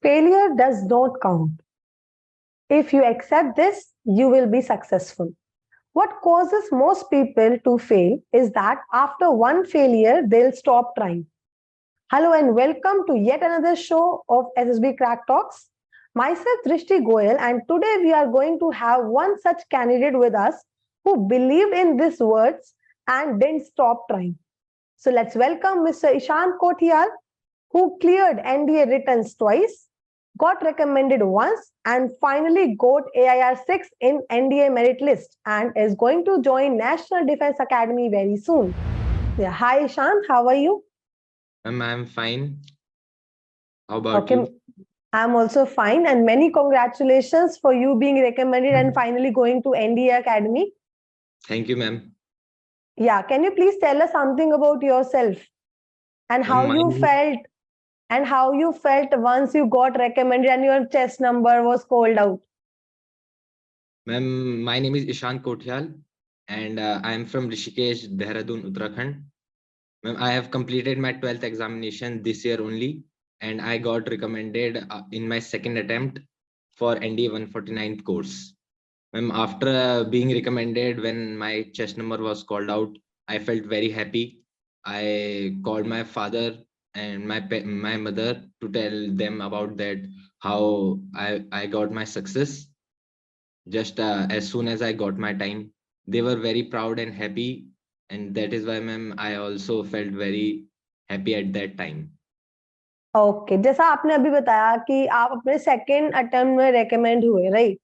Failure does not count. If you accept this, you will be successful. What causes most people to fail is that after one failure, they'll stop trying. Hello and welcome to yet another show of SSB Crack Talks. Myself, Drishti Goyal, and today we are going to have one such candidate with us who believed in these words and didn't stop trying. So let's welcome Mr. Ishant Kothiyal, who cleared NDA returns twice, got recommended once, and finally got AIR-6 in NDA merit list and is going to join National Defense Academy very soon. Yeah, hi Ishant, how are you? I'm fine. How about you? I'm also fine, and many congratulations for you being recommended and finally going to NDA Academy. Thank you, ma'am. Yeah, can you please tell us something about yourself and how you felt once you got recommended and your chest number was called out? Ma'am, my name is Ishant Kothiyal and I am from Rishikesh, Dehradun, Uttarakhand. Ma'am, I have completed my 12th examination this year only, and I got recommended in my second attempt for NDA 149th course. Ma'am, after being recommended, when my chest number was called out, I felt very happy. I called my father and my mother to tell them about that, how I got my success. Just as soon as I got my time, they were very proud and happy, and that is why, ma'am, I also felt very happy at that time. Okay, जैसा आपने अभी बताया कि आप अपने second attempt में recommend हुए, right?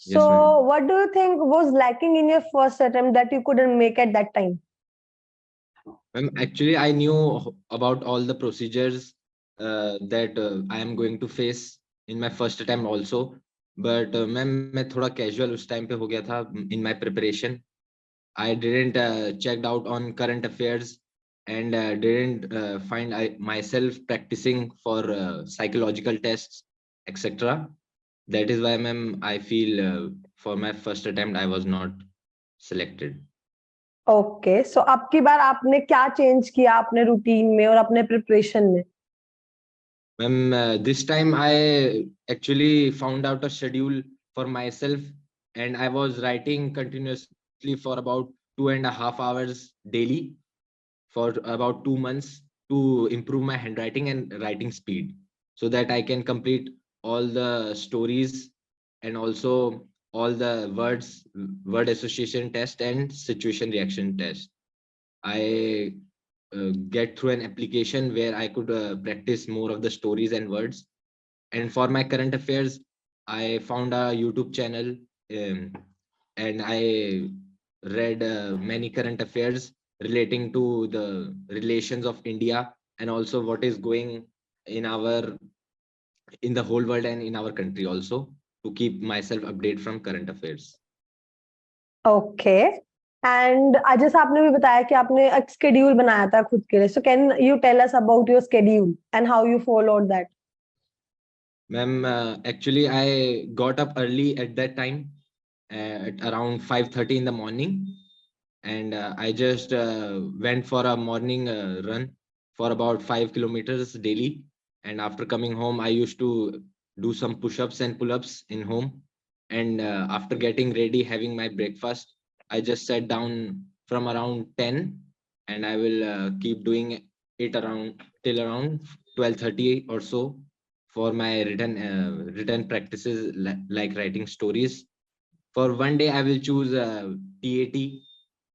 Yes, So, ma'am. what do you think was lacking in your first attempt that you couldn't make at that time? Ma'am, actually, I knew about all the procedures that I am going to face in my first attempt also. But ma'am, मैं थोड़ा casual उस time पे हो गया था in my preparation. I didn't checked out on current affairs and didn't find myself practicing for psychological tests, etc. That is why, ma'am, I feel for my first attempt I was not selected. Okay, so अब की बार आपने क्या change किया अपने routine में और अपने preparation में? Ma'am, this time I actually found out a schedule for myself, and I was writing continuously for about 2.5 hours daily for about 2 months to improve my handwriting and writing speed, so that I can complete all the stories and also all the word association test and situation reaction test. I get through an application where I could practice more of the stories and words. And for my current affairs, I found a YouTube channel and I read many current affairs relating to the relations of India and also what is going in the whole world and in our country also, to keep myself updated from current affairs. Okay. And जैसा आपने भी बताया कि आपने एक schedule बनाया था खुद के लिए. So can you tell us about your schedule and how you followed that? Ma'am, actually I got up early at that time at around 5:30 in the morning, and I just went for a morning run for about 5 kilometers daily. And after coming home, I used to do some push-ups and pull-ups in home. And after getting ready, having my breakfast, I just sat down from around 10, and I will keep doing it around till around 12:30 or so for my written practices like writing stories. For one day, I will choose TAT,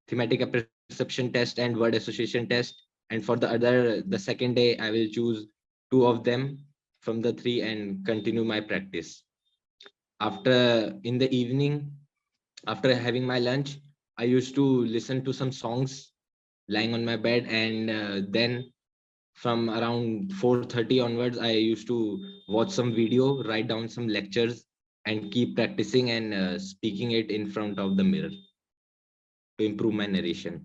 thematic perception test, and word association test. And for the second day, I will choose 2 of them from the 3 and continue my practice. After in the evening, after having my lunch, I used to listen to some songs lying on my bed, and then from around 4:30 onwards, I used to watch some video, write down some lectures, and keep practicing and speaking it in front of the mirror to improve my narration.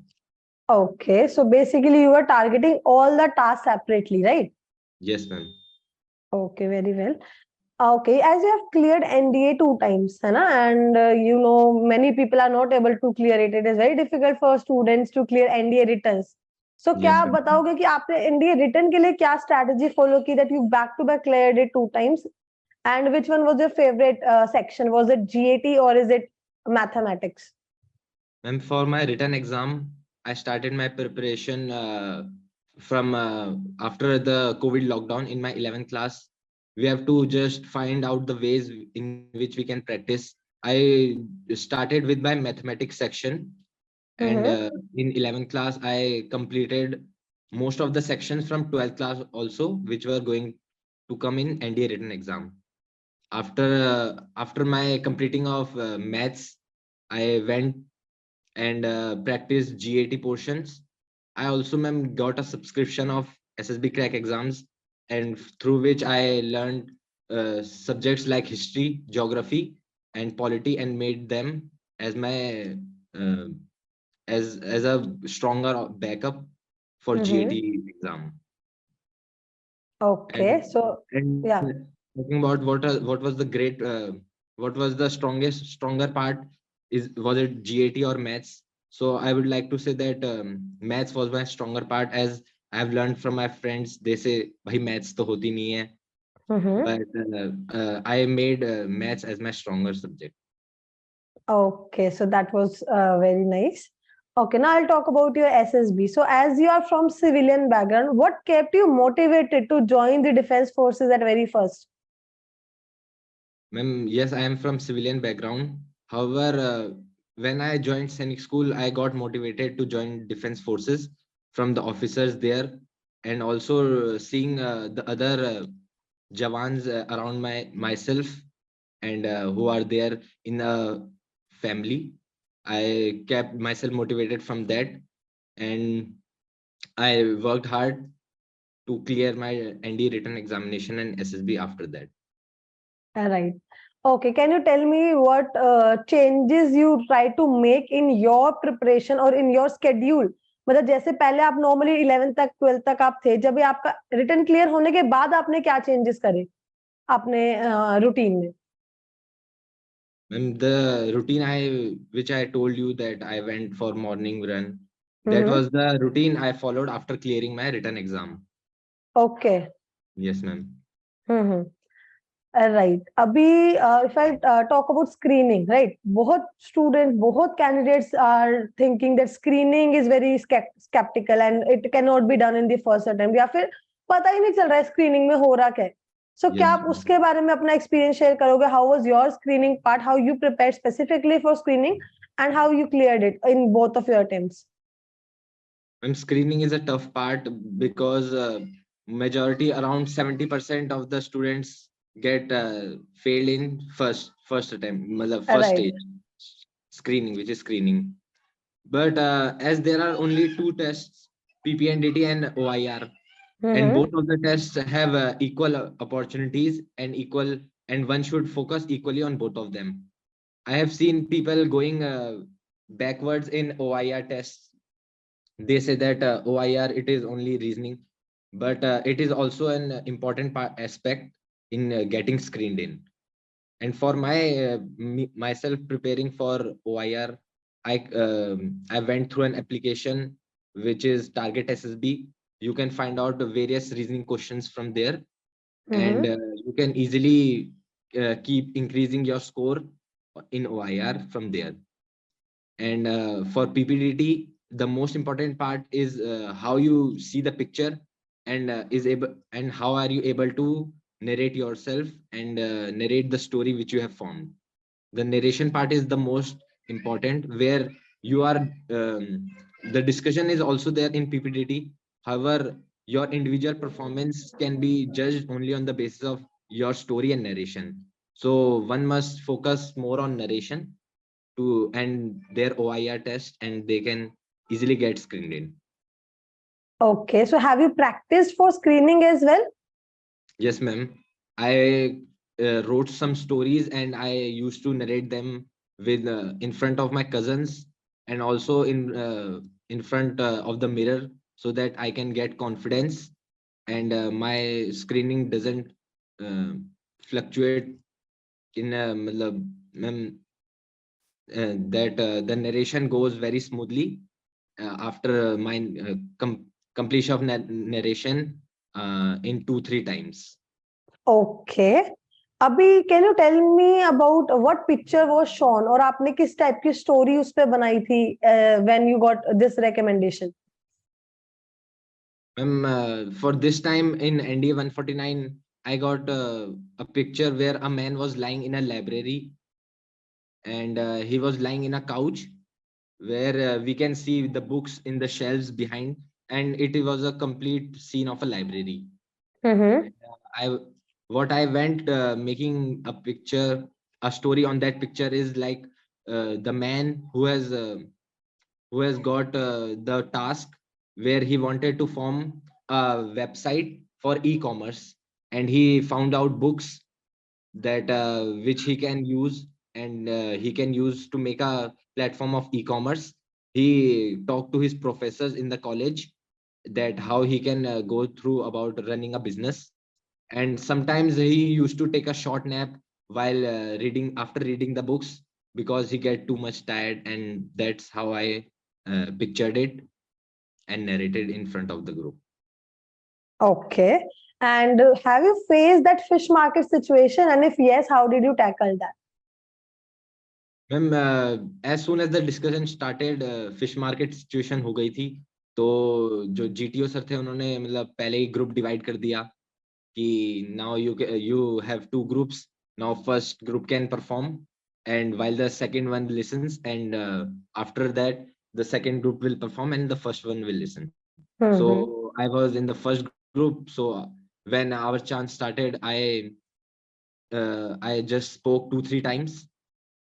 Okay, so basically you were targeting all the tasks separately, right? Yes, ma'am. Okay, very well. Okay, as you have cleared NDA 2 times, है ना? And you know many people are not able to clear it. It is very difficult for students to clear NDA returns. So क्या Yes, आप ma'am. बताओगे कि आपने NDA return के लिए क्या strategy follow की that you back to back cleared it 2 times? And which one was your favorite section? Was it GAT or is it mathematics? And for my written exam, I started my preparation from after the COVID lockdown in my 11th class. We have to just find out the ways in which we can practice. I started with my mathematics section, and Mm-hmm. in 11th class, I completed most of the sections from 12th class also, which were going to come in NDA written exam. After my completing of maths, I went and practice GAT portions. I also, ma'am, got a subscription of SSBCrack exams, and through which I learned subjects like history, geography, and polity, and made them as my uh, as a stronger backup for GAT Mm-hmm. exam. Okay, And so yeah. talking about what was the what was the stronger part, is was it GAT or maths? So I would like to say that maths was my stronger part, as I have learned from my friends. They say bhai maths to hoti nahi hai, Mm-hmm. but I made maths as my stronger subject. Okay, so that was very nice. Okay, now I'll talk about your SSB. So, as you are from civilian background, what kept you motivated to join the defense forces at very first? Ma'am, yes, I am from civilian background. However, when I joined Sainik School, I got motivated to join defense forces from the officers there, and also seeing the other Jawans around myself, and who are there in a family. I kept myself motivated from that, and I worked hard to clear my ND written examination and SSB after that. All right. Okay, can you tell me what changes you try to make in your preparation or in your schedule? मतलब जैसे पहले आप normally 11th तक 12th तक आप थे, जब ये आपका रिटर्न क्लियर होने के बाद आपने क्या चेंजेस करे अपने रूटीन में? And the routine which I told you, that I went for morning run, that hmm. was the routine I followed after clearing my written exam. Okay. Yes, ma'am. Hmm. Right. अभी if I talk about screening, right, बहुत students, बहुत candidates are thinking that screening is very sceptical and it can not be done in the first attempt, या फिर पता ही नहीं चल रहा है स्क्रीनिंग में हो रहा क्या है. सो क्या Yes, आप ma'am. उसके बारे में अपना एक्सपीरियंस शेयर करोगे? How was your screening part, how you prepared specifically for screening, and how you cleared it in both of your attempts? And screening is a tough part because majority, around 70% of the students get failed in first attempt, first right. stage screening, which is screening. But as there are only two tests, PPNDT and OIR, and hmm. both of the tests have equal opportunities and equal, and one should focus equally on both of them. I have seen people going backwards in OIR tests. They say that OIR, it is only reasoning, but it is also an important aspect in getting screened in. And for myself preparing for OIR, I went through an application which is Target SSB. You can find out the various reasoning questions from there, and hmm. you can easily keep increasing your score in OIR from there. And for PPDT, the most important part is how you see the picture, and how are you able to narrate yourself and narrate the story which you have formed. The narration part is the most important, where you are the discussion is also there in PPDT. However, your individual performance can be judged only on the basis of your story and narration. So one must focus more on narration to and their OIR test, and they can easily get screened in. Okay, so have you practiced for screening as well? Yes, ma'am. I wrote some stories, and I used to narrate them with in front of my cousins, and also in front of the mirror, so that I can get confidence, and my screening doesn't uh, fluctuate in ma'am, that the narration goes very smoothly after my completion of narration in 2-3 times. Okay. अभी can you tell me about what picture was shown, और आपने किस type की story उस पे बनाई थी when you got this recommendation? For this time in NDA 149, I got a picture where a man was lying in a library, and he was lying in a couch where we can see the books in the shelves behind, and it was a complete scene of a library. Mm-hmm. And, I what I went making a story on that picture is like the man who has got the task where he wanted to form a website for e-commerce, and he found out books that which he can use, and he can use to make a platform of e-commerce. He talked to his professors in the college that how he can go through about running a business, and sometimes he used to take a short nap while reading after reading the books because he get too much tired, and that's how I pictured it and narrated in front of the group. Okay. And have you faced that fish market situation? And if yes, how did you tackle that? Ma'am as soon as the discussion started, fish market situation हो गई थी, तो जो GTO sir थे उन्होंने मतलब पहले ही group divide कर दिया कि now you have two groups. Now first group can perform, and while the second one listens, and after that the second group will perform and the first one will listen. So Mm-hmm. I was in the first group. So when our chance started, I just spoke 2-3 times,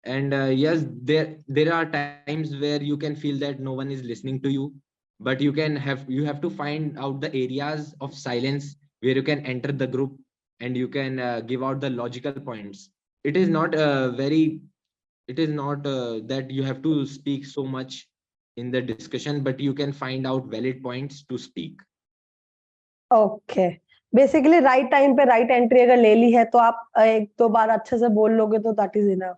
and yes, there are times where you can feel that no one is listening to you, but you have to find out the areas of silence where you can enter the group, and you can give out the logical points. It is not that you have to speak so much in the discussion, but you can find out valid points to speak. Okay, basically right time पे right entry अगर ले ली है तो आप एक दो बार अच्छे से बोल लोगे तो that is enough,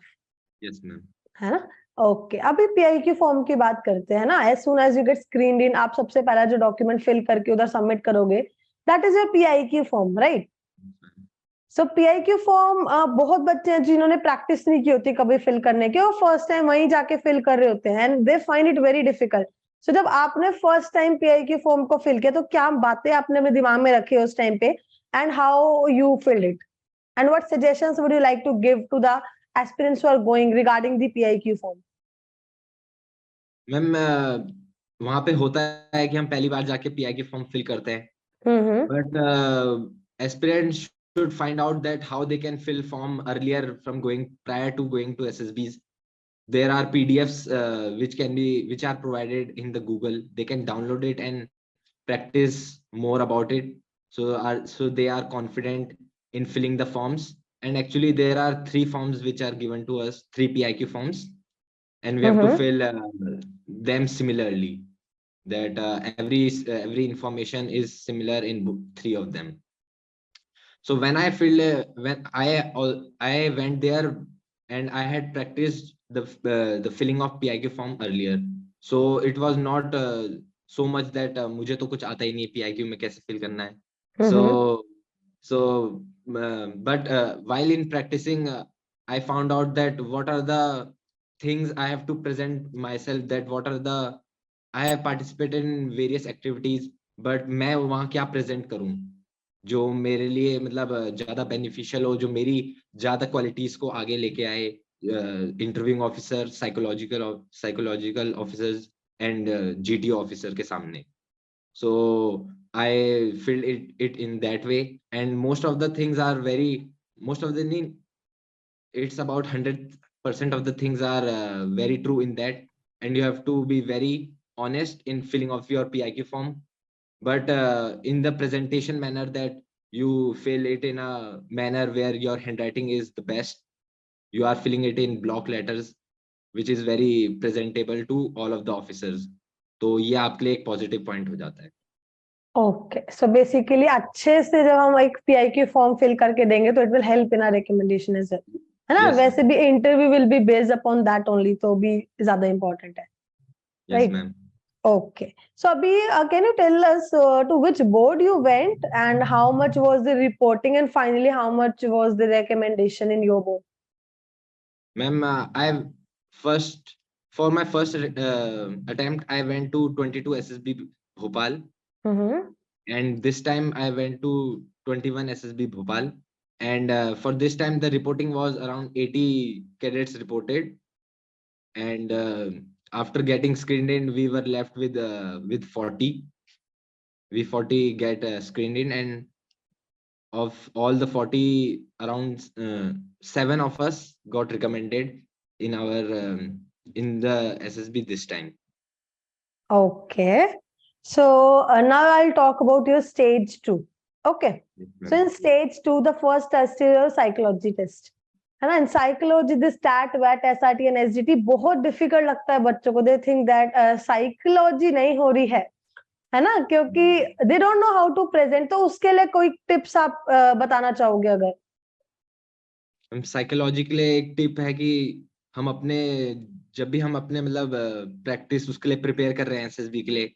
Yes, ma'am. है ना? ओके, अभी पीआईक्यू फॉर्म की बात करते हैं ना. As soon as you get screened in, आप सबसे पहला जो डॉक्यूमेंट फिल करके उधर सबमिट करोगे, that is your PIQ form, right? So PIQ form बहुत बच्चे हैं जिन्होंने प्रैक्टिस नहीं की होती कभी फिल करने की, और फर्स्ट टाइम वहीं जाके फिल कर रहे होते हैं and they find it very difficult. So जब आपने फर्स्ट टाइम पीआईक्यू फॉर्म को फिल किया तो क्या बातें आपने अपने दिमाग में रखी उस टाइम पे, and how you filled it, and what suggestions would you like to give to the aspirants who are going regarding the PIQ form? Ma'am वहां पे होता है कि हम पहली बार जाके पीआई के फॉर्म फिल करते हैं, but aspirants should find out that how they can fill form earlier from prior to going to SSBs. There are PDFs which are provided in the Google. They can download it and practice more about it, so they are confident in filling the forms. And actually there are 3 forms which are given to us, 3 PIQ forms, and we have to fill them similarly, that every information is similar in 3 of them. So when I filled when I went there, and I had practiced the filling of PIQ form earlier, so it was not so much that मुझे तो कुछ आता ही नहीं PIQ में कैसे fill करना है. But while in practicing, I found out that what are the things I have to present myself, that what are the I have participated in various activities, but मैं वहाँ क्या present करूँ जो मेरे लिए मतलब ज्यादा beneficial हो, जो मेरी ज्यादा qualities को आगे लेके आए, interviewing officer, psychological officers and GTO officer के सामने. So I filled it in that way, and most of the things are it's about 100% of the things are very true in that, and you have to be very honest in filling of your PIQ form, but in the presentation manner, that you fill it in a manner where your handwriting is the best. You are filling it in block letters, which is very presentable to all of the officers. तो ये आपके लिए एक positive point हो जाता है. Okay, so basically अच्छे से जब हम एक पीआईक्यू फॉर्म फिल करके देंगे तो it will help in our recommendation as well, है ना? Yes, वैसे भी interview will be based upon that only, तो भी ज्यादा इंपॉर्टेंट है, yes, राइट? ma'am. Okay. So, Abhi, can you tell us to which board you went and how much was the reporting and finally how much was the recommendation in your board? Ma'am, I first for my first attempt, I went to 22 SSB Bhopal, Mm-hmm. and this time I went to 21 SSB Bhopal. And for this time, the reporting was around 80 cadets reported, and after getting screened in, we were left with 40. We 40 get screened in, and of all the 40, around 7 of us got recommended in our in the SSB this time. Okay. So, now I'll talk about your stage 2. Okay. Yes, So, in ma'am. stage 2, the first test is your psychology test. है ना, in psychology this stat वैट SRT and SGT बहुत difficult लगता है बच्चों को. They think that psychology नहीं हो रही है ना, क्योंकि they don't know how to present. तो उसके लिए कोई टिप्स आप बताना चाहोगे अगर? हम साइकोलॉजी के लिए एक टिप है कि हम अपने जब भी हम अपने मतलब प्रैक्टिस उसके लिए प्रिपेयर कर रहे हैं एसएसबी के लिए,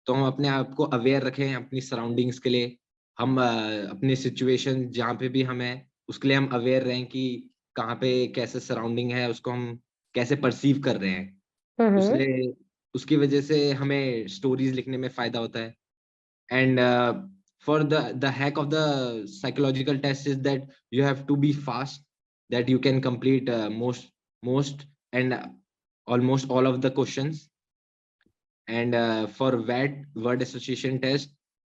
तो हम अपने आप को अवेयर रखें अपनी सराउंडिंग्स के लिए. हम अपनी सिचुएशन जहाँ पे भी हम हैं उसके लिए हम अवेयर रहें कि कहाँ पे कैसे सराउंडिंग है, उसको हम कैसे परसीव कर रहे हैं. उसलिए उसकी वजह से हमें स्टोरीज लिखने में फायदा होता है. And for the hack of the psychological test is that you have to be fast, that you can complete most and almost all of the questions. And for VAT word association test,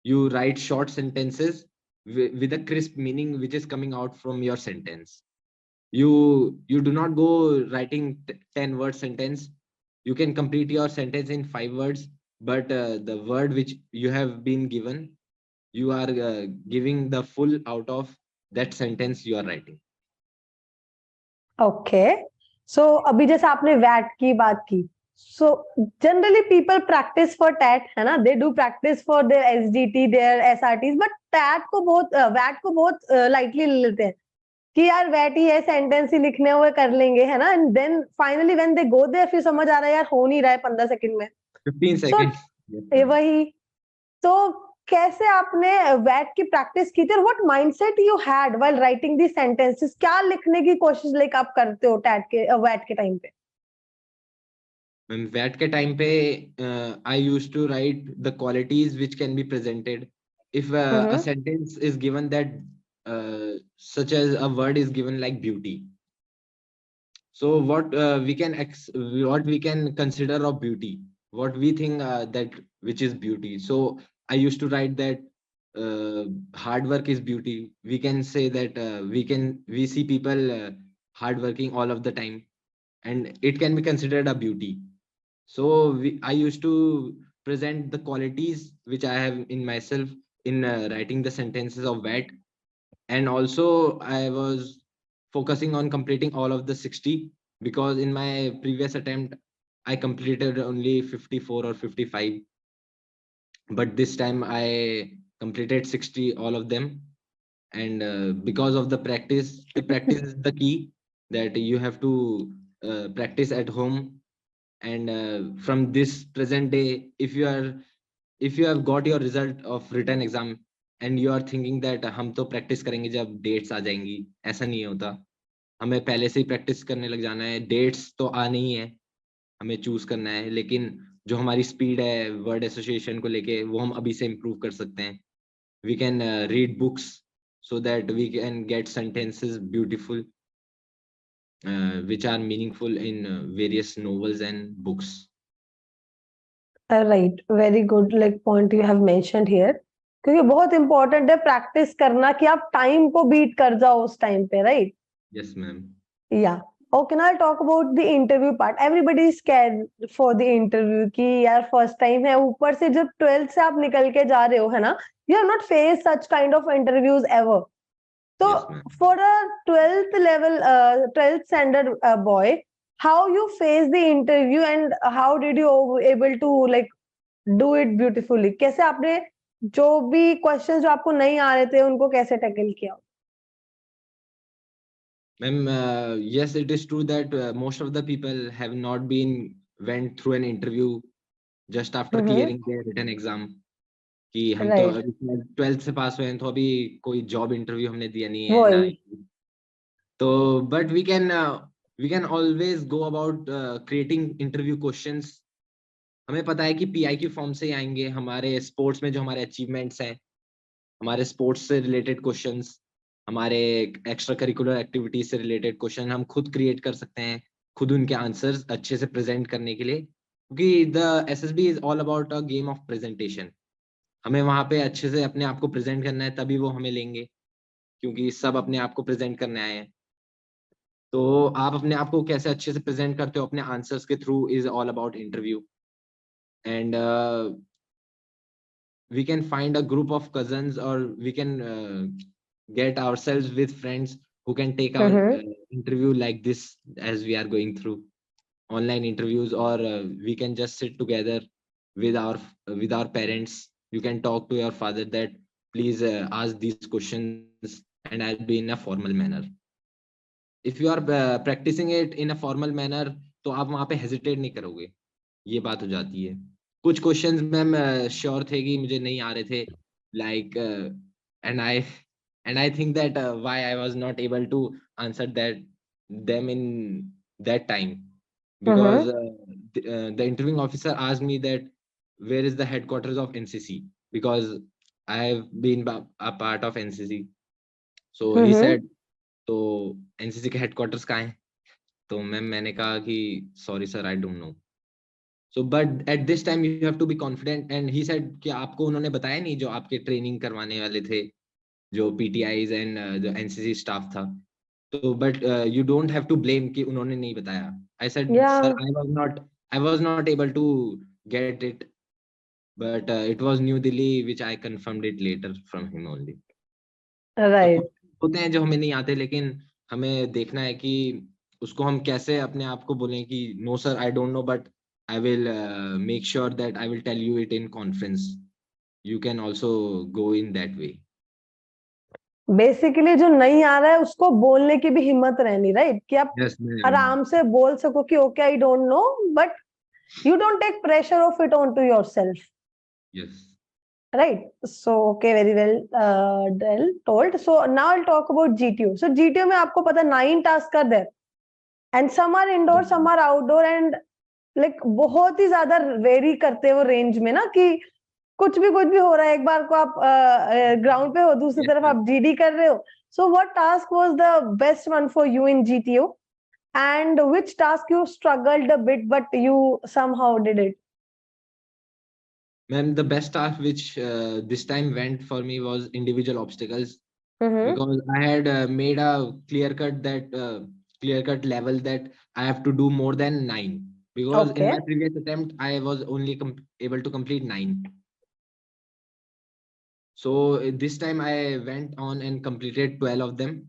you write short sentences with a crisp meaning which is coming out from your sentence. You do not go writing 10 word sentence. You can complete your sentence in 5 words, but the word which you have been given, you are giving the full out of that sentence you are writing. Okay. So अभी जैसे आपने वैट की बात की, so generally people practise for TAT, है ना, they do practise for their SDT, their SRTs, but TAT को बहुत वैट को बहुत लाइटली ले लेते हैं कि यार वैट ही है, सेंटेंस ही लिखने हुए कर लेंगे, है ना. And then finally when they go there फिर समझ आ रहा है यार हो नहीं रहा है 15 सेकंड में. 15 सो seconds. Yes, ma'am. वही. तो कैसे आपने वैट की प्रैक्टिस की थी और what mindset you had while writing the sentences? क्या लिखने की कोशिश लाइक आप करते हो टैट के वैट के टाइम पे? Ma'am, VAT के time पे I used to write the qualities which can be presented. If a sentence is given that such as a word is given like beauty, so what we can consider of beauty, what we think that which is beauty. So I used to write that hard work is beauty. We can say that we see people hard working all of the time, and it can be considered a beauty. So I used to present the qualities which I have in myself in writing the sentences of that. And also I was focusing on completing all of the 60, because in my previous attempt I completed only 54 or 55, but this time I completed 60 all of them. And because of the practice is the key, that you have to practice at home. And from this present day, if you have got your result of written exam and you are thinking that हम तो practice करेंगे जब dates आ जाएंगी, ऐसा नहीं होता. हमें पहले से ही practice करने लग जाना है. dates तो आनी ही है, हमें choose करना है, लेकिन जो हमारी speed है word association को लेके वो हम अभी से improve कर सकते हैं. We can read books so that we can get sentences beautiful, which are meaningful in various novels and books. Right, very good like point you have mentioned here, क्योंकि बहुत इंपॉर्टेंट है प्रैक्टिस करना कि आप time को beat कर जाओ उस टाइम पे, राइट? Yes, ma'am. या okay. Now I talk about the interview part. Everybody is scared for the interview कि यार फर्स्ट टाइम है, ऊपर से जब 12th से आप निकल के जा रहे हो, है ना, you have not face such kind of interviews ever. तो Yes, ma'am. For a 12th level 12th standard boy, how you face the interview and how did you able to like do it beautifully? कैसे आपने जो भी questions जो आपको नहीं आ रहे थे उनको कैसे टैकल किया? Ma'am, yes, it is true that most of the people have not been went through an interview just after clearing their written exam, कि हम तो राइट, 12th से पास हुए हैं, तो अभी कोई जॉब इंटरव्यू हमने दिया नहीं है ना। वही। तो but we can always go about creating interview questions. हमें पता है कि पीआई की फॉर्म से ही आएंगे, हमारे स्पोर्ट्स में जो हमारे अचीवमेंट्स हैं, हमारे स्पोर्ट्स से रिलेटेड क्वेश्चंस, हमारे एक्स्ट्रा करिकुलर एक्टिविटीज से रिलेटेड क्वेश्चन हम खुद क्रिएट कर सकते हैं, खुद उनके आंसर्स अच्छे से प्रेजेंट करने के लिए, क्योंकि the SSB is all about a game of presentation. हमें वहां पे अच्छे से अपने आप को प्रेजेंट करना है, तभी वो हमें लेंगे, क्योंकि सब अपने आप को प्रेजेंट करने आए हैं। तो आप अपने आप को कैसे अच्छे से प्रेजेंट करते हो अपने आंसर्स के through is all about interview. And we can find a group of cousins, or we can get ourselves with friends who can take our interview like this, as we are going through online interviews, or we can just sit together with our parents. You can talk to your father that please ask these questions, and I'll be in a formal manner. If you are practicing it in a formal manner, तो आप वहां पे hesitate नहीं करोगे, ये बात हो जाती है। कुछ क्वेश्चंस मैम श्योर थे कि मुझे नहीं आ रहे थे, like and I think that why I was not able to answer that them in that time, because the interviewing officer asked me that where is the headquarters of NCC, because I have been a part of NCC. So he said, तो NCC के headquarters कहाँ है? तो मैंने कहा कि sorry sir, I don't know. So but at this time you have to be confident, and he said कि आपको उन्होंने बताया नहीं जो आपके ट्रेनिंग करवाने वाले थे, जो PTIs एंड जो NCC स्टाफ था, तो but you don't have to blame कि उन्होंने नहीं बताया. I said sir, Yeah, I was not able to get it, but it was New Delhi which I confirmed it later from him only. तो right. कुछ होते हैं जो हमें नहीं आते, लेकिन हमें देखना है कि उसको हम कैसे अपने आप को बोलें कि no sir, I don't know, but I will make sure that I will tell you it in conference. You can also go in that way. Basically जो नहीं आ रहा है उसको बोलने की भी हिम्मत रहनी, राइट, कि आप यस मैम. आराम से बोल सको कि okay I don't know, but you don't take pressure of it onto yourself, yes right? So okay, very well told. So now I'll talk about GTO. So GTO में आपको पता 9 tasks are there, and some are indoor, some are outdoor, and like बहुत ही ज्यादा very करते हैं वो range में ना, कि कुछ भी हो रहा है, एक बार को आप ग्राउंड पे हो, दूसरी तरफ आप जीडी कर रहे हो. So what task was the best one for you in GTO, and which task you struggled a bit but you somehow did it? Ma'am, the best task which this time went for me was individual obstacles, because I had made a clear cut level that I have to do more than 9, because in Okay. my previous attempt I was only able to complete 9. So this time I went on and completed 12 of them,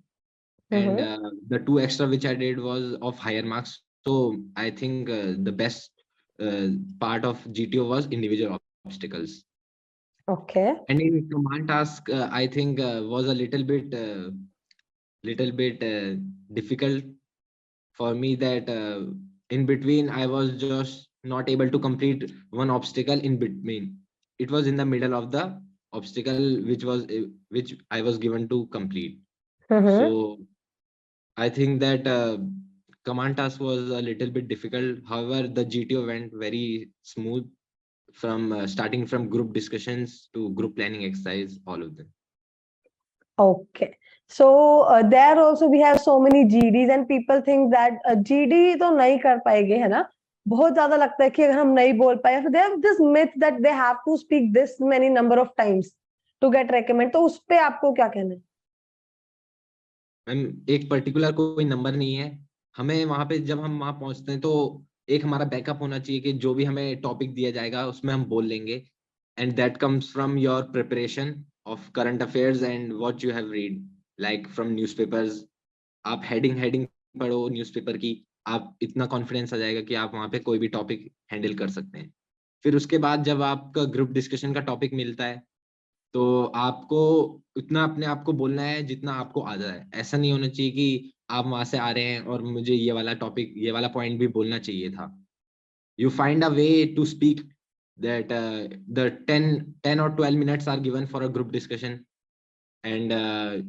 and the 2 extra which I did was of higher marks. So I think the best part of GTO was individual obstacles. Okay. And in command task, I think was a little bit difficult for me, that in between I was just not able to complete one obstacle in between. It was in the middle of the obstacle which I was given to complete. So I think that command task was a little bit difficult. However, the GTO went very smooth, from starting from group discussions to group planning exercise, all of them. Okay. So there also we have so many GDs and people think that GD तो नहीं कर पाएंगे, है ना? बहुत ज्यादा लगता है कि अगर हम नहीं बोल पाए, they have this myth that they have to speak this many number of times to get recommend. तो उस पे आपको क्या कहना है? मैम, एक पर्टिकुलर कोई नंबर नहीं है. हमें वहां पे जब हम वहां पहुंचते हैं तो एक हमारा बैकअप होना चाहिए कि जो भी हमें टॉपिक दिया जाएगा उसमें हम बोल लेंगे, and that comes from your preparation of current affairs and what you have read, like from newspapers. आप हेडिंग पढ़ो न्यूज़पेपर की, आप इतना कॉन्फिडेंस आ जाएगा कि आप वहां पे कोई भी टॉपिक हैंडल कर सकते हैं. फिर उसके बाद जब आपका ग्रुप डिस्कशन का टॉपिक मिलता है, तो आपको उतना अपने आप को बोलना है जितना आपको आ जाए. ऐसा नहीं होना चाहिए कि आप वहां से आ रहे हैं और मुझे ये वाला टॉपिक, ये वाला पॉइंट भी बोलना चाहिए था. You find a way to speak that the 10 or 12 minutes are given for a group discussion, and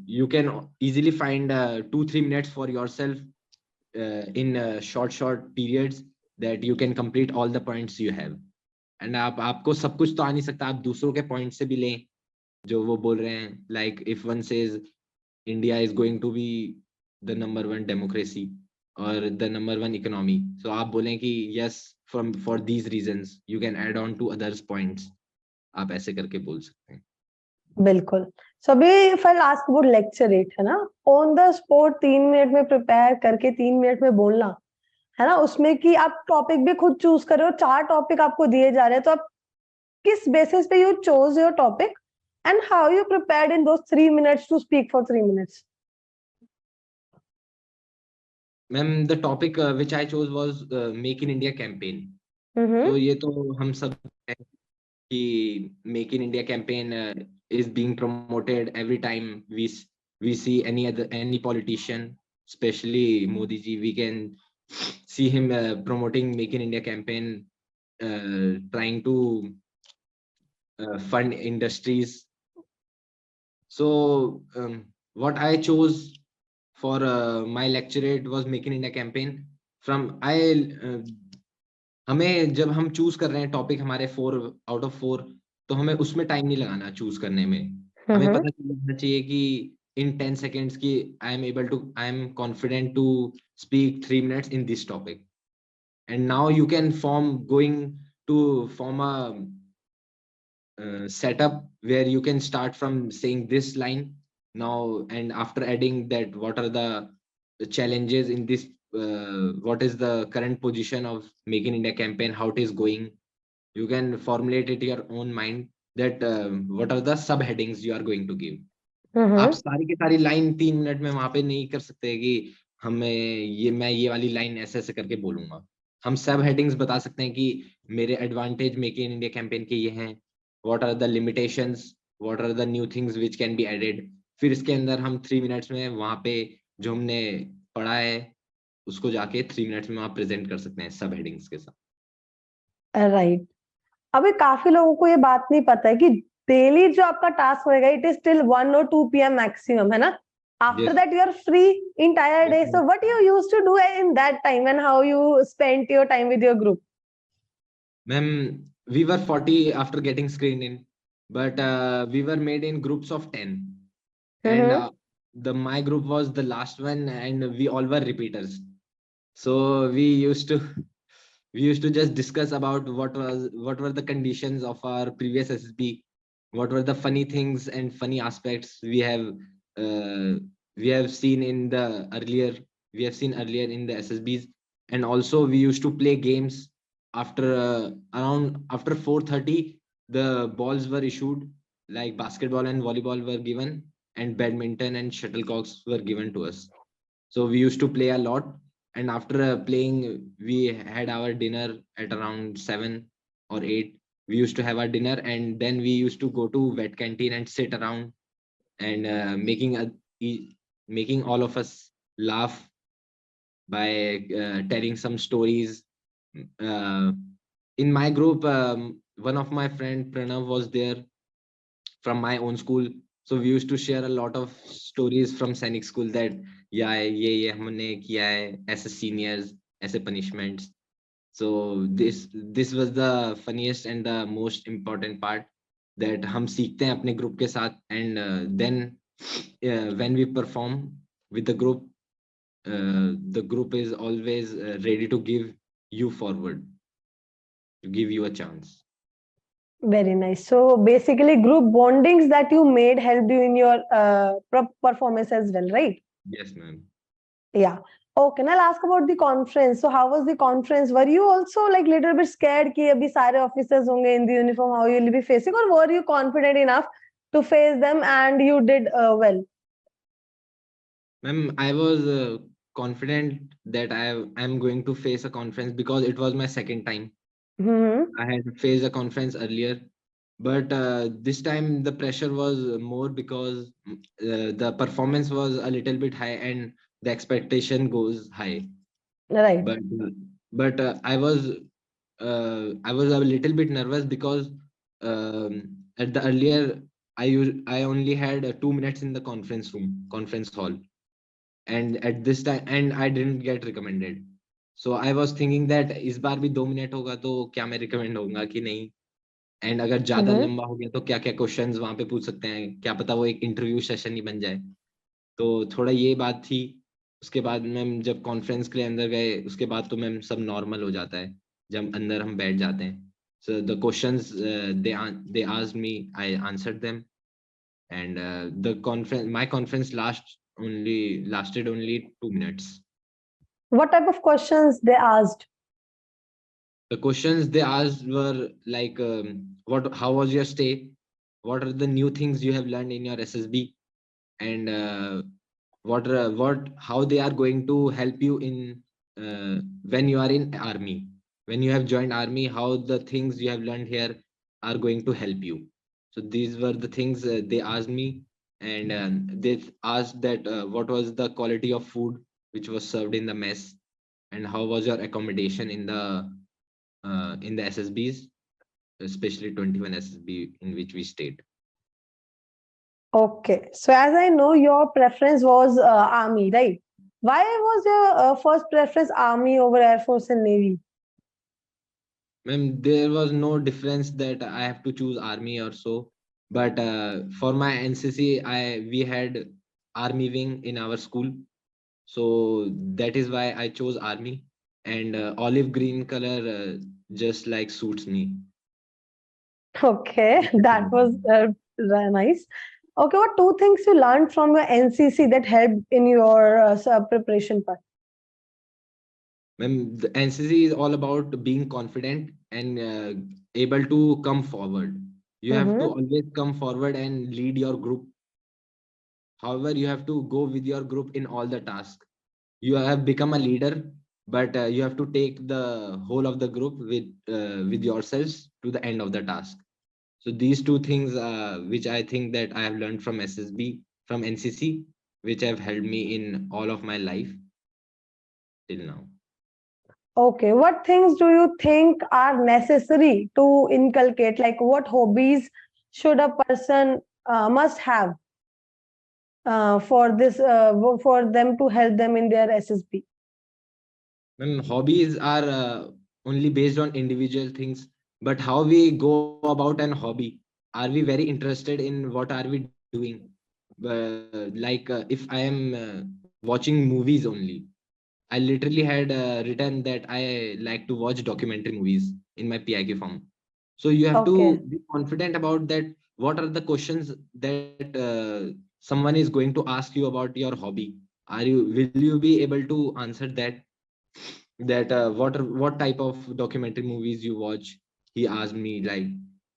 you can easily find 2-3 minutes for yourself in short periods, that you can complete all the points you have. And आपको सब कुछ तो आ नहीं सकता, आप दूसरों के point से भी लें जो वो बोल रहे हैं. Like if one says India is going to be the number 1 democracy or the number 1 economy, so आप बोलें कि yes, for these reasons you can add on to others points. आप ऐसे करके बोल सकते हैं. बिल्कुल. So अभी if I'll ask about lecture rate, है ना, on the spot 3 मिनट में प्रिपेयर करके 3 मिनट में बोलना, है ना, उसमें कि आप टॉपिक भी खुद चूज कर रहे हो, 4 टॉपिक आपको दिए जा रहे हैं, तो आप किस बेसिस पे you chose your topic and how you prepared in those 3 minutes to speak for 3 minutes? Ma'am, the topic which I chose was Make in India campaign. Mm-hmm. तो ये तो हम सब कि Make in India campaign is being promoted every time we see any politician, especially Modi ji. We can see him promoting Make in India campaign, trying to fund industries. So what I chose for my lecturate was Make in India campaign. हमें जब हम choose कर रहे हैं topic हमारे 4 out of 4, तो हमें उसमें टाइम नहीं लगाना चूज करने में. हमें पता चलना चाहिए कि in 10 seconds की I am confident to speak 3 minutes in this topic. And now you can form a setup where you can start from saying this line now, and after adding that, what are the challenges in this, what is the current position of Make in India campaign, how it is going. You can formulate it in your own mind that what are the subheadings you are going to give. आप सारी की सारी line 3 minute में वहां पे नहीं कर सकते कि मैं ये वाली लाइन ऐसे ऐसे करके बोलूंगा. हम सब हेडिंग्स बता सकते हैं कि मेरे advantage make in India campaign के ये हैं, what are the limitations, what are the new things which can be added. फिर इसके अंदर हम 3 मिनट्स में वहां पे जो हमने पढ़ा है उसको जाके 3 मिनट्स में वहां प्रेजेंट कर सकते हैं सब हेडिंग्स के साथ. राइट. अभी काफी लोगों को ये बात नहीं पता है कि डेली जो आपका टास्क होएगा it is till 1 or 2 PM maximum, है ना. After that you are free entire day. So what you used to do in that time and how you spent your time with your group? Ma'am, we were 40 after getting screened in, but we were made in groups of 10, and my group was the last one, and we all were repeaters. So we used to just discuss about what were the conditions of our previous SSB, what were the funny things and funny aspects we have seen earlier in the SSBs. And also we used to play games after after 4:30. The balls were issued, like basketball and volleyball were given, and badminton and shuttlecocks were given to us. So we used to play a lot, and after playing we had our dinner at around 7 or 8. We used to have our dinner, and then we used to go to vet canteen and sit around and making all of us laugh by telling some stories. In my group, one of my friend Pranav was there from my own school, so we used to share a lot of stories from Sainik school that ये हमने किया है, ऐसे seniors, ऐसे punishments. So this was the funniest and the most important part, that हम सीखते हैं अपने group के साथ. And then when we perform with the group is always ready to give you forward, to give you a chance. Very nice. So basically group bondings that you made helped you in your performance as well, right? Yes, ma'am. Yeah. Okay, now I'll ask about the conference. So how was the conference? Were you also like little bit scared कि अभी सारे officers होंगे in the uniform, how you'll be facing, or were you confident enough to face them and you did well? Ma'am, I was confident that I'm going to face a conference because it was my second time. I had faced a conference earlier, but this time the pressure was more because the performance was a little bit high and the expectation goes high. Right. But I was I was a little bit nervous because at the earlier I only had 2 minutes in the conference hall, and at this time and I didn't get recommended. So I was thinking that इस बार भी 2 minute होगा तो क्या मैं recommend होऊंगा कि नहीं, and अगर ज्यादा Mm-hmm. लंबा हो गया तो क्या क्या क्वेश्चंस वहां पे पूछ सकते हैं, क्या पता वो एक इंटरव्यू सेशन ही बन जाए। तो थोड़ा ये बात थी। उसके बाद मैम जब कॉन्फ्रेंस के लिए अंदर गए उसके बाद तो मैम सब नॉर्मल हो जाता है जब अंदर हम बैठ जाते हैं। So the questions they asked me, I answered them, and my conference lasted only 2 minutes. What type of questions they asked? The questions they asked were like, how was your stay? What are the new things you have learned in your SSB? And how they are going to help you in when you are in army, when you have joined army, how the things you have learned here are going to help you. So these were the things they asked me, and they asked that what was the quality of food which was served in the mess, and how was your accommodation in the SSBs, especially 21 SSB in which we stayed. Okay, so as I know, your preference was army, right? Why was your first preference army over Air Force and Navy? Ma'am, there was no difference that I have to choose army or so. But for my NCC, we had army wing in our school, so that is why I chose army. And olive green color just like suits me. Okay, that was nice. Okay, what two things you learned from your NCC that helped in your preparation part? Ma'am, the NCC is all about being confident and able to come forward. You have to Mm-hmm. always come forward and lead your group. However, you have to go with your group in all the tasks. You have become a leader, but you have to take the whole of the group with yourselves to the end of the task. So these two things, which I think that I have learned from SSB, from NCC, which have helped me in all of my life till now. Okay, what things do you think are necessary to inculcate? Like, what hobbies should a person must have for them to help them in their SSB? Hobbies are only based on individual things, but how we go about an hobby, are we very interested in what are we doing? If I am watching movies only, I literally had written that I like to watch documentary movies in my PIK form. So you have to Okay. be confident about that. What are the questions that someone is going to ask you about your hobby? Will you be able to answer that? That what type of documentary movies you watch? He asked me, like,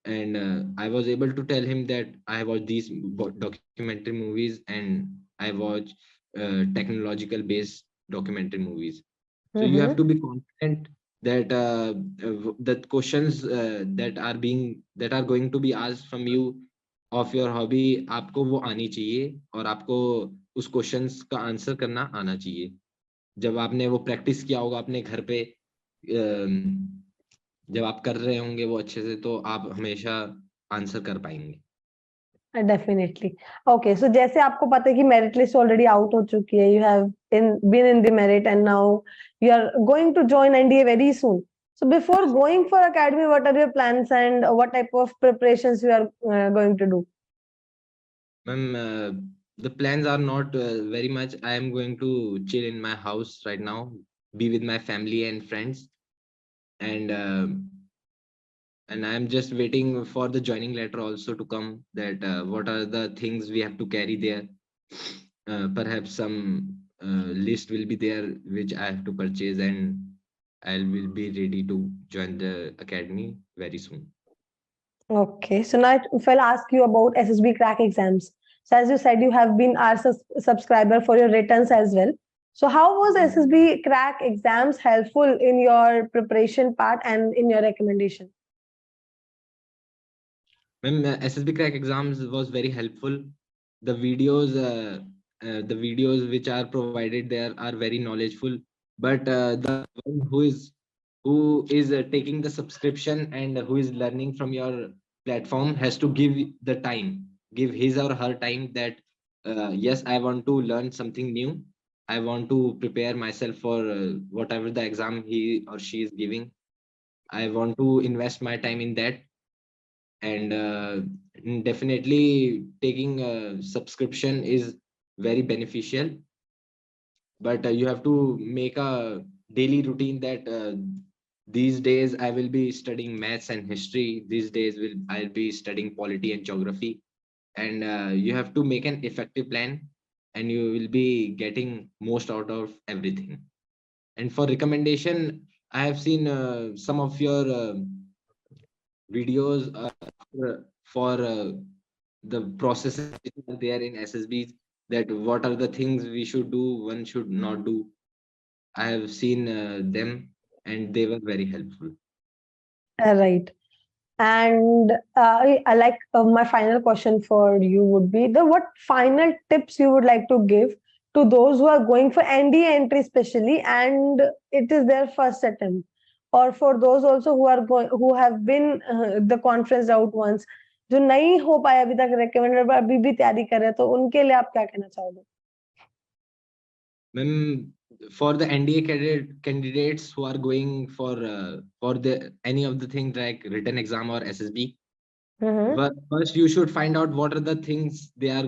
and I was able to tell him that I watch these documentary movies, and I watch technological based documentary movies. So you have Mm-hmm. to be confident that that questions that are going to be asked from you of your hobby, आपको वो आनी चाहिए और आपको उस questions का answer करना आना चाहिए। जब आपने वो प्रैक्टिस किया होगा अपने घर पे, जब आप कर रहे होंगे वो अच्छे से, तो आप हमेशा आंसर कर पाएंगे। Definitely. Okay, so जैसे आपको पता है कि merit list already out हो चुकी है, you have been in the merit and now you are going to join NDA very soon. So before going for academy, what are your plans and what type of preparations you are going to do? Ma'am, the plans are not very much. I am going to chill in my house right now, be with my family and friends, and I am just waiting for the joining letter also to come. That what are the things we have to carry there? Perhaps some list will be there which I have to purchase, and I will be ready to join the academy very soon. Okay, so now if I'll ask you about SSB crack exams. So as you said, you have been our subscriber for your returns as well. So how was SSB crack exams helpful in your preparation part and in your recommendation? Ma'am, SSBCrack exams was very helpful. The videos which are provided there are very knowledgeful. But the one who is who is taking the subscription and who is learning from your platform has to give the time, give his or her time that yes, I want to learn something new. I want to prepare myself for whatever the exam he or she is giving. I want to invest my time in that. And definitely taking a subscription is very beneficial, but you have to make a daily routine that these days I will be studying maths and history, these days I'll be studying polity and geography, and you have to make an effective plan, and you will be getting most out of everything. And for recommendation, I have seen some of your videos for the processes there in SSB, that what are the things we should do, one should not do. I have seen them and they were very helpful. Right. And I like my final question for you would be what final tips you would like to give to those who are going for NDA entry especially, and it is their first attempt, or for those also who are going, who have been the conference out once, जो नहीं हो पाया अभी तक recommended पर अभी भी तैयारी कर रहे हैं, तो उनके लिए आप क्या कहना चाहोगे? Ma'am, for the NDA candidates who are going for the any of the things like written exam or SSB, first you should find out what are the things they are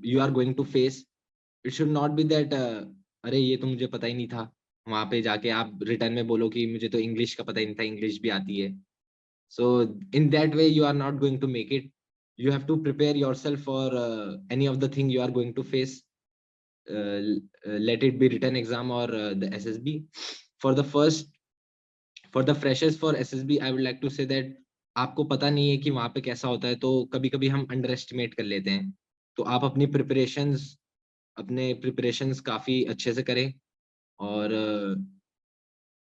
you are going to face. It should not be that अरे ये तो मुझे पता ही नहीं था, वहां पे जाके आप रिटर्न में बोलो कि मुझे तो इंग्लिश का पता ही नहीं था, इंग्लिश भी आती है. So in that way you are not going to make it. You have to prepare yourself for any of the thing you are going to face. Let it be written exam or the SSB. For the freshers for SSB, I would like to say that आपको पता नहीं है कि वहां पे कैसा होता है, तो कभी कभी हम अंडर एस्टिमेट कर लेते हैं. तो आप अपनी प्रिपरेशंस काफी अच्छे से करें, और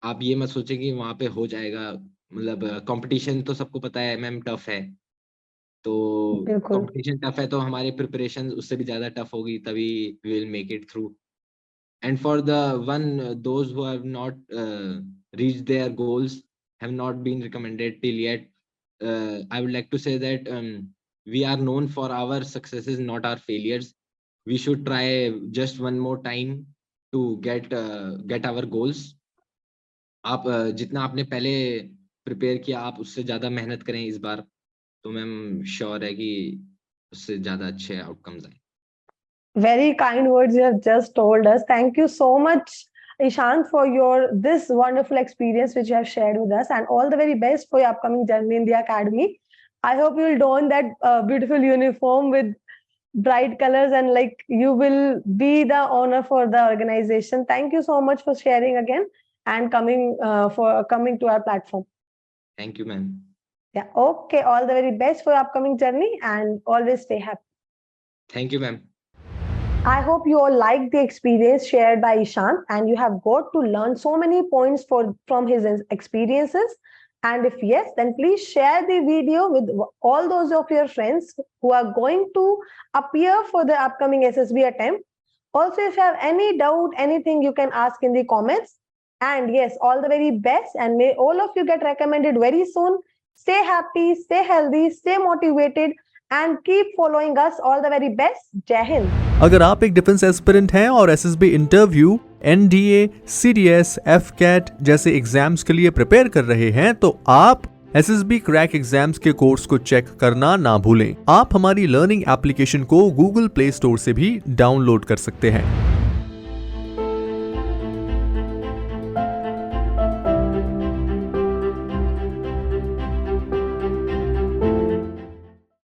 आप ये मत सोचें कि वहां पे हो जाएगा. मतलब कंपटीशन तो सबको पता है मैम टफ है, तो कंपटीशन टफ है तो हमारी प्रिपरेशन उससे भी ज्यादा टफ होगी, तभी we will make it through. And for those who have not reached their goals, have not been recommended till yet, I would like to say that we are known for our successes, not our failures. We should try just one more time to get our goals. आप जितना आपने पहले prepare किया, आप उससे ज्यादा मेहनत करें इस बार, तो मैम श्योर है कि उससे ज्यादा अच्छे आउटकम्स आए. Very kind words you have just told us. Thank you so much, Ishant, for this wonderful experience which you have shared with us, and all the very best for your upcoming journey in the academy. I hope you will don that beautiful uniform with bright colors, and like you will be the honor for the organization. Thank you so much for sharing again and coming to our platform. Thank you, ma'am. Yeah. Okay. All the very best for your upcoming journey, and always stay happy. Thank you, ma'am. I hope you all liked the experience shared by Ishant, and you have got to learn so many points from his experiences. And if yes, then please share the video with all those of your friends who are going to appear for the upcoming SSB attempt. Also, if you have any doubt, anything, you can ask in the comments. And yes, all the very best, and may all of you get recommended very soon. Stay happy, stay healthy, stay motivated, and keep following us. All the very best. Jai Hind. अगर आप एक defence aspirant हैं और SSB interview, NDA, CDS, FCAT जैसे exams के लिए prepare कर रहे हैं, तो आप SSB क्रैक एग्जाम्स के कोर्स को चेक करना ना भूलें. आप हमारी लर्निंग एप्लीकेशन को गूगल प्ले स्टोर से भी डाउनलोड कर सकते हैं.